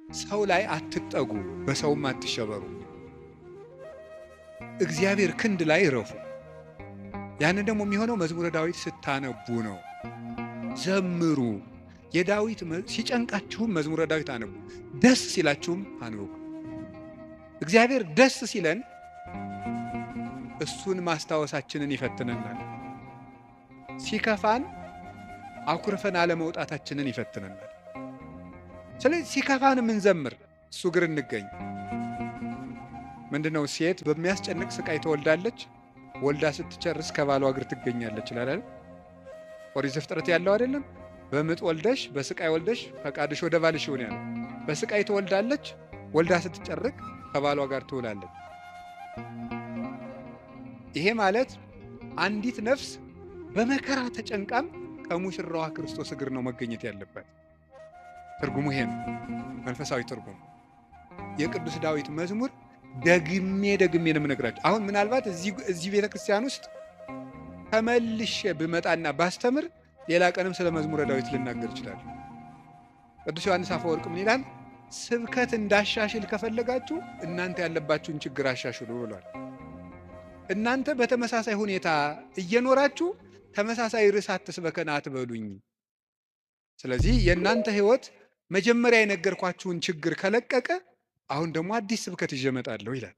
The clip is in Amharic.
ሰው ላይ አትጠጉ፣ በሰውም አትሸበሩ። እግዚአብሔር ክንድ ላይ እረፉ። ያንን ደግሞ የሚሆነው መዝሙረ ዳዊት ስታነቡ ነው። ዘምሩ። የዳዊት ሲጨንቃችሁም መዝሙረ ዳዊት አነቡ፣ ደስ ሲላችሁም አንብቡ። እግዚአብሔር ደስ ሲለን እሱን ማስታወሳችንን ይፈትነናል። ሲከፋን አኩርፈን አለመውጣታችንን ይፈትነናል። ስለዚህ ሲከፋን የምንዘምር እሱ እግር እንገኝ። ምንድነው? ሴት በሚያስጨንቅ ስቃይ ትወልዳለች፣ ወልዳ ስትጨርስ ከባሏ እግር ትገኛለች ይላል። ኦሪት ዘፍጥረት ያለው አይደለም? በምጥ ወልደሽ በስቃይ ወልደሽ ፈቃድሽ ወደ ባልሽ ይሁን ያለው። በስቃይ ትወልዳለች፣ ወልዳ ስትጨርቅ ከባሏ ጋር ትውላለች። ይሄ ማለት አንዲት ነፍስ በመከራ ተጨንቃም ከሙሽራዋ ክርስቶስ እግር ነው መገኘት ያለበት። ትርጉሙ ይሄ ነው፣ መንፈሳዊ ትርጉሙ። የቅዱስ ዳዊት መዝሙር ደግሜ ነው የምነግራችሁ። አሁን ምናልባት እዚህ ቤተክርስቲያን ውስጥ ተመልሼ ብመጣና ባስተምር ሌላ ቀንም ስለ መዝሙረ ዳዊት ልናገር ይችላል። ቅዱስ ዮሐንስ አፈወርቅ ምን ይላል? ስብከት እንዳሻሽል ከፈለጋችሁ እናንተ ያለባችሁን ችግር አሻሽሉ ብሏል። እናንተ በተመሳሳይ ሁኔታ እየኖራችሁ ተመሳሳይ ርዕስ አትስበከን አትበሉኝ። ስለዚህ የእናንተ ህይወት መጀመሪያ የነገርኳችሁን ችግር ከለቀቀ አሁን ደግሞ አዲስ ስብከት ይዤ እመጣለሁ ይላል።